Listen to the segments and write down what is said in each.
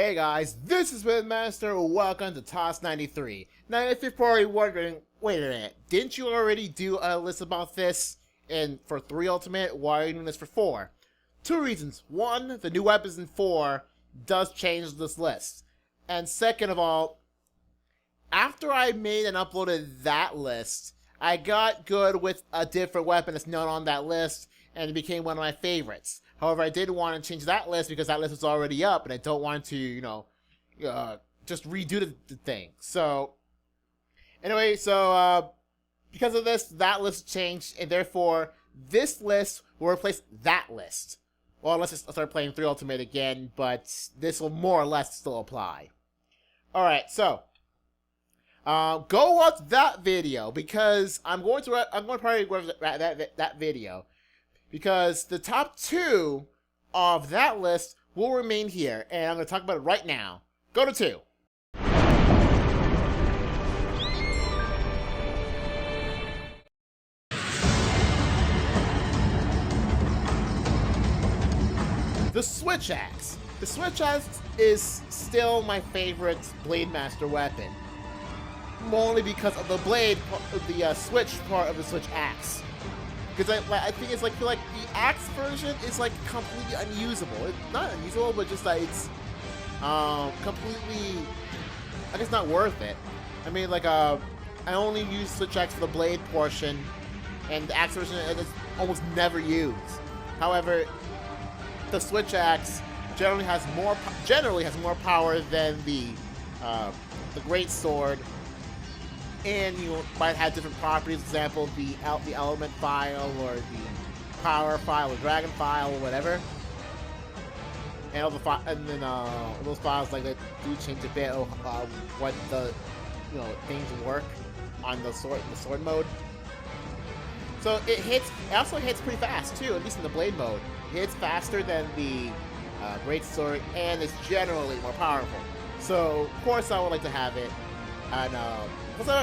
Hey guys, this is Windmaster. Welcome to Toss 93. Now, if you're probably wondering, wait a minute, didn't you already do a list about this for 3 Ultimate? Why are you doing this for 4? Two reasons. One, the new weapons in 4 does change this list. And second of all, after I made and uploaded that list, I got good with a different weapon that's known on that list, and it became one of my favorites. However, I did want to change that list because that list was already up, and I don't want to, just redo the thing. So, anyway, because of this, that list changed, and therefore, this list will replace that list. Well, let's just start playing 3 Ultimate again, but this will more or less still apply. Alright, so, go watch that video, because I'm going to probably go over that video. Because the top 2 of that list will remain here, and I'm going to talk about it right now. Go to 2. The Switch Axe. The Switch Axe is still my favorite Blade Master weapon. Only because of the blade, the switch part of the Switch Axe. Because I think it's feel like the axe version is completely unusable. It's not unusable, but just that it's completely, I guess, not worth it. I mean, I only use Switch Axe for the blade portion, and the axe version is almost never used. However, the Switch Axe generally has more power than the Great Sword. And you might have different properties, for example, the element file, or the power file, or dragon file, or whatever. And all those files they do change a bit of what the things work on the sword mode. So it also hits pretty fast too, at least in the blade mode. It hits faster than the Great Sword, and it's generally more powerful. So of course I would like to have it, and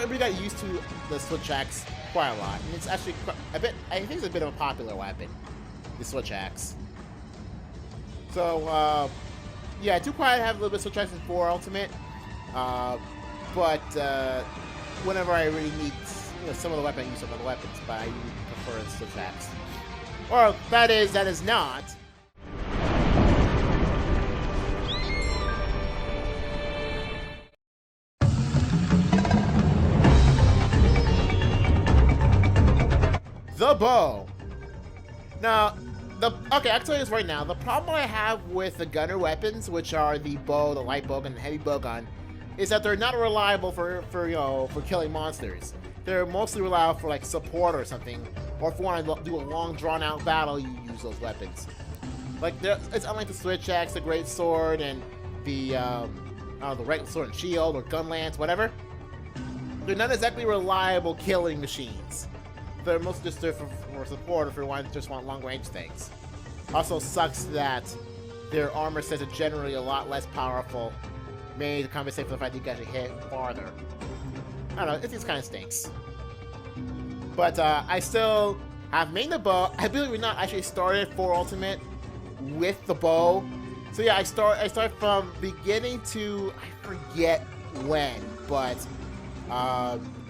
we got used to the Switch Axe quite a lot, and it's actually I think it's a bit of a popular weapon, the Switch Axe. So yeah, I do quite have a little bit of Switch Axe in 4 Ultimate, but whenever I really need some of the weapons, I use some of the weapons, but I prefer the Switch Axe. Or that is not. The bow. Now, okay, I'll tell you this right now. The problem I have with the gunner weapons, which are the bow, the light bow gun, and the heavy bow gun, is that they're not reliable for killing monsters. They're mostly reliable for support or something, or if you want to do a long drawn out battle, you use those weapons. It's unlike the Switch Axe, the Great Sword, and the regular sword and shield or gun lance, whatever. They're not exactly reliable killing machines. They're mostly just there for support, if you just want long-range things. Also sucks that their armor sets are generally a lot less powerful, mainly to compensate for the fact that you guys hit farther. I don't know, it just kind of stinks. But I still have made the bow. I believe it or not, I actually started 4 Ultimate with the bow. So yeah, I start from beginning to, I forget when, but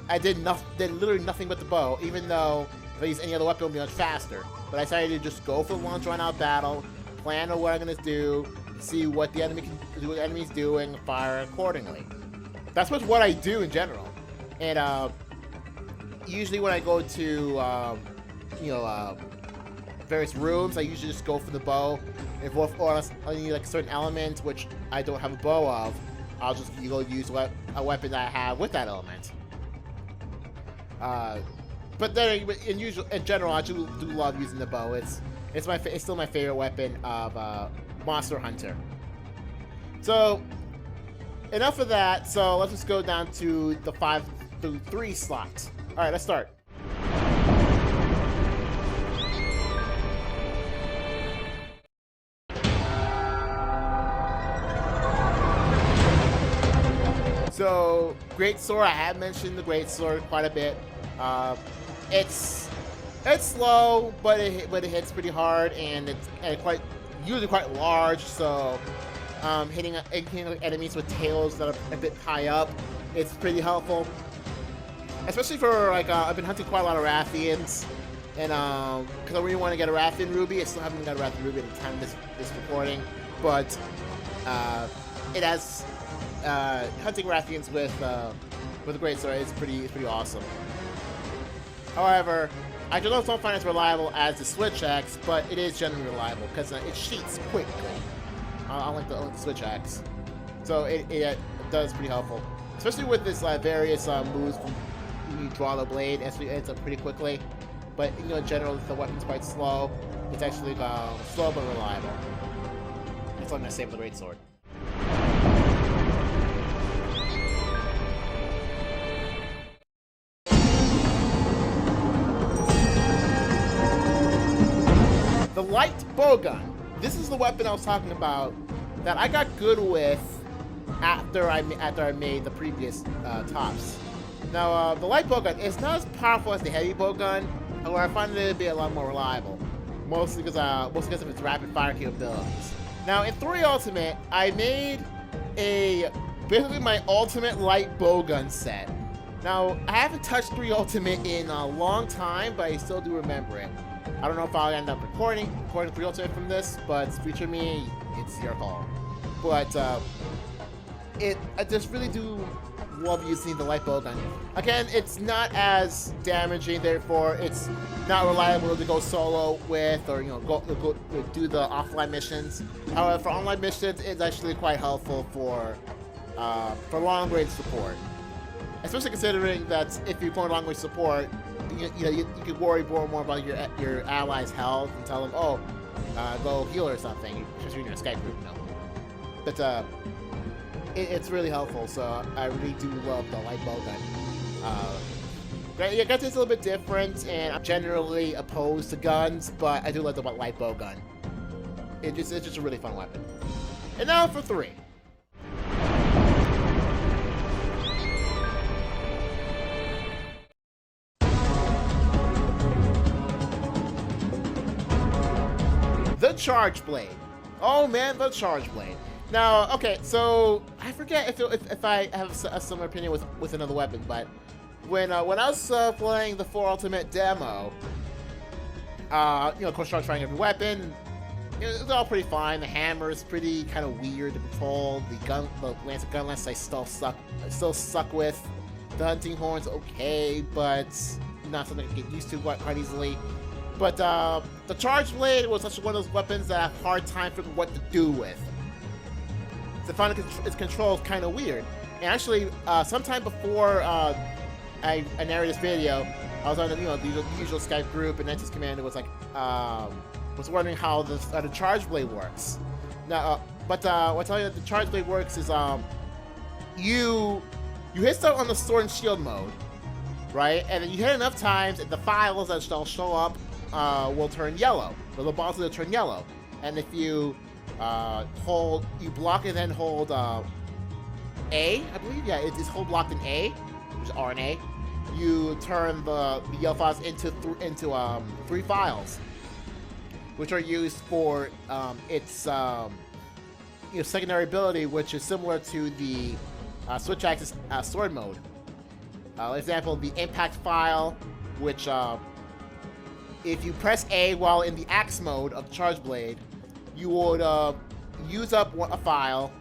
I did literally nothing but the bow, even though if I use any other weapon, it would be much faster. But I decided to just go for the long drawn-out battle, plan on what I'm gonna do, see what the enemy's doing, and fire accordingly. That's what I do in general. And usually when I go to various rooms, I usually just go for the bow. Or I need a certain element which I don't have a bow of, I'll just go use a weapon that I have with that element. But then in general, I do love using the bow. It's still my favorite weapon of Monster Hunter. So enough of that. So let's just go down to the 5 through 3 slots. All right, let's start. So, Great Sword, I have mentioned the Great Sword quite a bit. It's slow, but it hits pretty hard, and it's usually quite large. So hitting enemies with tails that are a bit high up. It's pretty helpful, especially for like I've been hunting quite a lot of Rathians, and because I really want to get a Rathian Ruby. I still haven't got a Rathian Ruby at the time of this recording, but it has hunting Rathians with a greatsword is pretty awesome. However, I don't find it as reliable as the Switch Axe, but it is generally reliable because it sheets quickly. I like the Switch Axe, so it does pretty helpful, especially with this various moves. You draw the blade, it ends up pretty quickly. But you know, in general, the weapon's quite slow. It's actually slow but reliable. That's all I'm gonna say for the greatsword. The Lightbow gun. This is the weapon I was talking about that I got good with after I made the previous tops. Now, the Lightbow gun is not as powerful as the heavy bow gun. However, I find it to be a lot more reliable, mostly because of its rapid fire capabilities. Now, in 3 Ultimate, I made basically my ultimate Lightbow gun set. Now, I haven't touched 3 Ultimate in a long time, but I still do remember it. I don't know if I'll end up recording 3 Ultimate from this, but feature me, it's your call. But I just really do love using the Lightbow gun. Again, it's not as damaging, therefore it's not reliable to go solo with, or go do the offline missions. However, for online missions, it's actually quite helpful for long range support. Especially considering that if you're going long range support, you could worry more about your allies' health and tell them, oh, go heal or something. Just in your Skype group, But it's really helpful, so I really do love the Lightbow gun. Yeah, guns is a little bit different, and I'm generally opposed to guns, but I do like the Lightbow gun. It's just a really fun weapon. And now for 3. The Charge Blade. Oh man, the Charge Blade. Now, okay, so I forget if I have a similar opinion with another weapon, but when I was playing the 4 Ultimate demo, of course, trying every weapon, it was all pretty fine. The hammer is pretty kind of weird to control. The lance of gunless I still suck with. The hunting horn's okay, but not something I can get used to quite easily. But the Charge Blade was such one of those weapons that I have a hard time figuring what to do with. To find its control is kind of weird. And actually, sometime before I narrated this video, I was on the usual Skype group, and Nexus Commander was like, was wondering how the Charge Blade works. Now, what I tell you that the Charge Blade works is you hit start on the Sword and Shield mode, right? And then you hit enough times, and the files that shall show up will turn yellow. The bosses will turn yellow, and if you you block and then hold A, I believe. Yeah, it's hold blocked in A, which is R and A. You turn the yellow files into 3 files, which are used for its secondary ability, which is similar to the Switch Axis sword mode. Example, the impact file, which if you press A while in the axe mode of the Charge Blade, you would use up a file,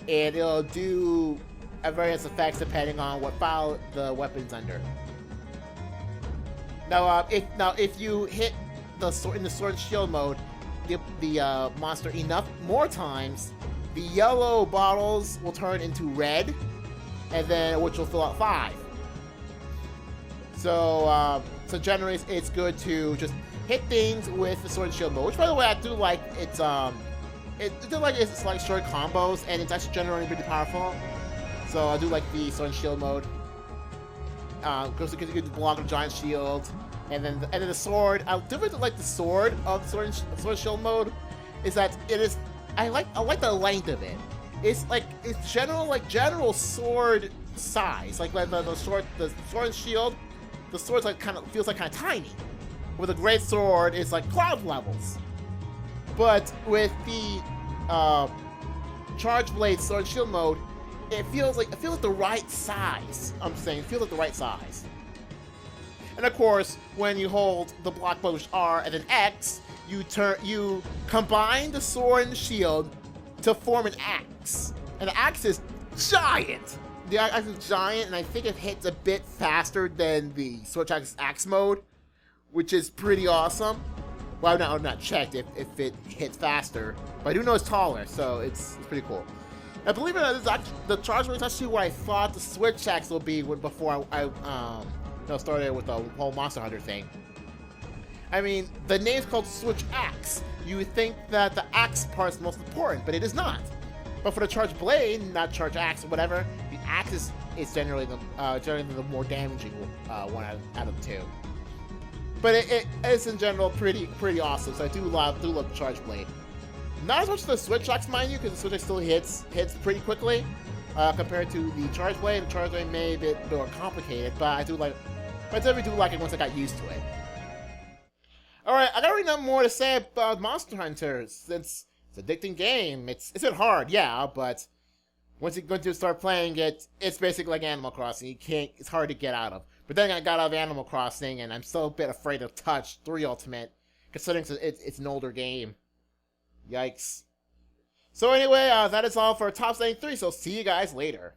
and it'll do various effects depending on what file the weapon's under. Now, if you hit in the Sword and Shield mode, the monster enough more times, the yellow bottles will turn into red, and then which will fill out 5. So generally, it's good to just hit things with the Sword and Shield mode, which, by the way, I do like. It's like short combos, and it's actually generally pretty powerful. So I do like the Sword and Shield mode, because you can block a giant shield, and then the sword. I do like the sword of the Sword and Shield mode, is that it is. I like the length of it. It's general sword size, like the sword and shield. The sword's feels kind of tiny. With a great sword, it's like cloud levels. But with the Charge Blade Sword and Shield mode, it feels like the right size. I'm saying it feels like the right size. And of course, when you hold the block button with R and then X, you combine the sword and the shield to form an axe. And the axe is giant. The axe is giant, and I think it hits a bit faster than the Switch Axe mode, which is pretty awesome. Well, I've not checked if it hits faster, but I do know it's taller, so it's pretty cool. I believe it or not, the Charge Blade is actually what I thought the Switch Axe will be before I started with the whole Monster Hunter thing. I mean, the name's called Switch Axe. You would think that the axe part is the most important, but it is not. But for the Charge Blade, not Charge Axe or whatever, the axe is generally the more damaging one out of the two. But it's in general pretty awesome. So I do love the Charge Blade. Not as much as the Switch Axe, mind you, because the Switch Axe still hits pretty quickly compared to the Charge Blade. The Charge Blade may be a bit more complicated, but I definitely do like it once I got used to it. Alright, I got really nothing more to say about Monster Hunter, since it's an addicting game. It's a bit hard, yeah, but once you're going to start playing it, it's basically like Animal Crossing. It's hard to get out of. But then I got out of Animal Crossing, and I'm still a bit afraid to touch 3 Ultimate, considering it's an older game. Yikes. So anyway, that is all for Top 73, so see you guys later.